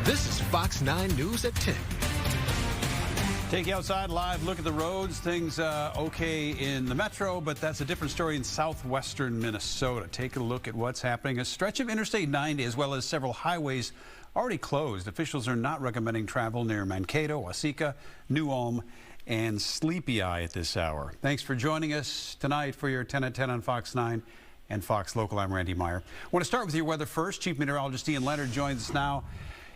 This is Fox 9 News at 10. Take you outside, live look at the roads. Things okay in the metro, but that's a different story in southwestern Minnesota. Take a look at what's happening. A stretch of Interstate 90 as well as several highways already closed. Officials are not recommending travel near Mankato, Waseca, New Ulm, and Sleepy Eye at this hour. Thanks for joining us tonight for your 10 at 10 on Fox 9 and Fox Local. I'm Randy Meyer. I want to start with your weather first. Chief Meteorologist Ian Leonard joins us now.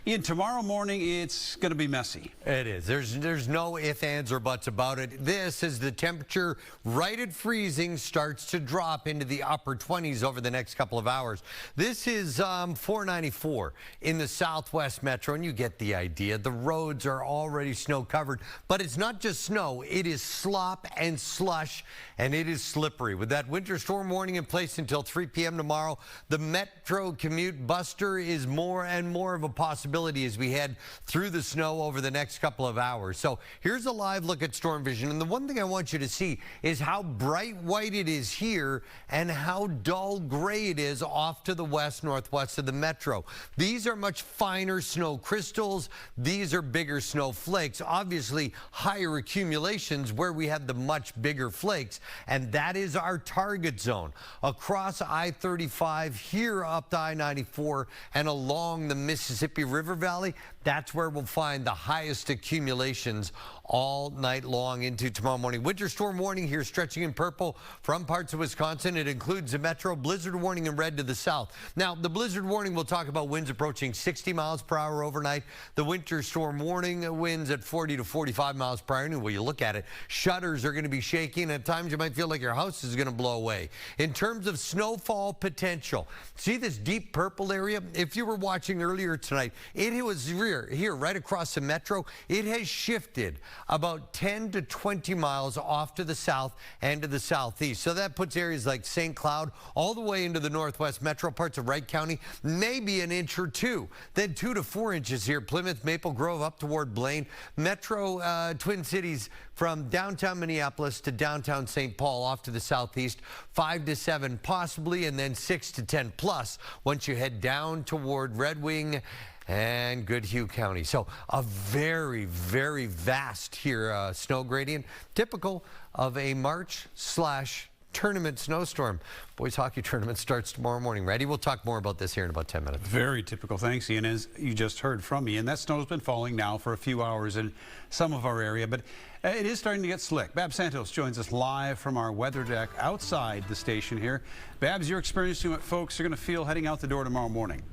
Ian, tomorrow morning it's going to be messy. It is. There's no ifs, ands, or buts about it. This is the temperature right at freezing starts to drop into the upper 20s over the next couple of hours. This is 494 in the southwest metro, and you get the idea. The roads are already snow covered, but it's not just snow. It is slop and slush, and it is slippery. With that winter storm warning in place until 3 p.m. tomorrow, the metro commute buster is more and more of a possibility as we head through the snow over the next couple of hours. So here's a live look at storm vision. And the one thing I want you to see is how bright white it is here and how dull gray it is off to the west, northwest of the metro. These are much finer snow crystals. These are bigger snow flakes. Obviously, higher accumulations where we had the much bigger flakes. And that is our target zone. Across I-35 here up to I-94 and along the Mississippi River Valley, that's where we'll find the highest accumulations all night long into tomorrow morning. Winter storm warning here stretching in purple from parts of Wisconsin. It includes the metro. Blizzard warning in red to the south. Now, the blizzard warning will talk about winds approaching 60 miles per hour overnight. The winter storm warning winds at 40 to 45 miles per hour. And when you look at it, shutters are going to be shaking. At times, you might feel like your house is going to blow away. In terms of snowfall potential, see this deep purple area? If you were watching earlier tonight, it was here right across the metro. It has shifted about 10 to 20 miles off to the south and to the southeast. So that puts areas like St. Cloud all the way into the northwest metro, parts of Wright County, maybe an inch or two. Then 2 to 4 inches here, Plymouth, Maple Grove, up toward Blaine. Metro Twin Cities from downtown Minneapolis to downtown St. Paul off to the southeast, 5 to 7 possibly, and then 6 to 10 plus once you head down toward Red Wing and Goodhue County. So a very, very vast here snow gradient, typical of a March/tournament snowstorm. Boys hockey tournament starts tomorrow morning. Ready? We'll talk more about this here in about 10 minutes. Very typical. Thanks, Ian. As you just heard from Ian, that snow's been falling now for a few hours in some of our area, but it is starting to get slick. Babs Santos joins us live from our weather deck outside the station here. Babs, you're experiencing what folks are going to feel heading out the door tomorrow morning.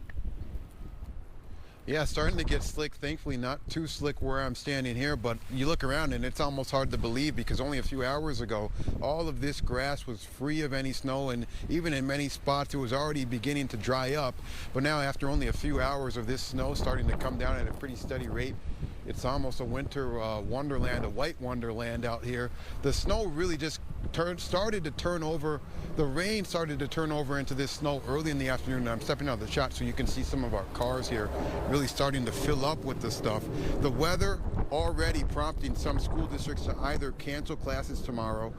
Yeah, starting to get slick. Thankfully, not too slick where I'm standing here, but you look around and it's almost hard to believe because only a few hours ago, all of this grass was free of any snow, and even in many spots, it was already beginning to dry up. But now, after only a few hours of this snow starting to come down at a pretty steady rate, it's almost a winter wonderland, a white wonderland out here. The snow really just started to turn over. The rain started to turn over into this snow early in the afternoon. And I'm stepping out of the shot so you can see some of our cars here really starting to fill up with the stuff. The weather already prompting some school districts to either cancel classes tomorrow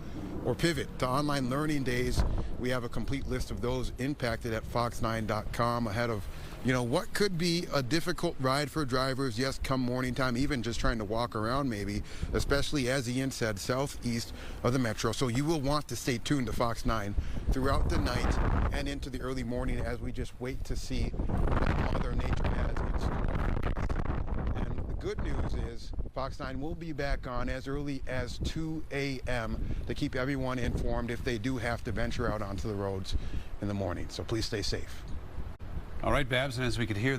or pivot to online learning days. We have a complete list of those impacted at fox9.com ahead of what could be a difficult ride for drivers, yes, come morning time, even just trying to walk around maybe, especially, as Ian said, southeast of the metro. So you will want to stay tuned to Fox 9 throughout the night and into the early morning as we just wait to see what Mother Nature has in store. And the good news is Fox 9 will be back on as early as 2 a.m. to keep everyone informed if they do have to venture out onto the roads in the morning. So please stay safe. All right, Babs, and as we could hear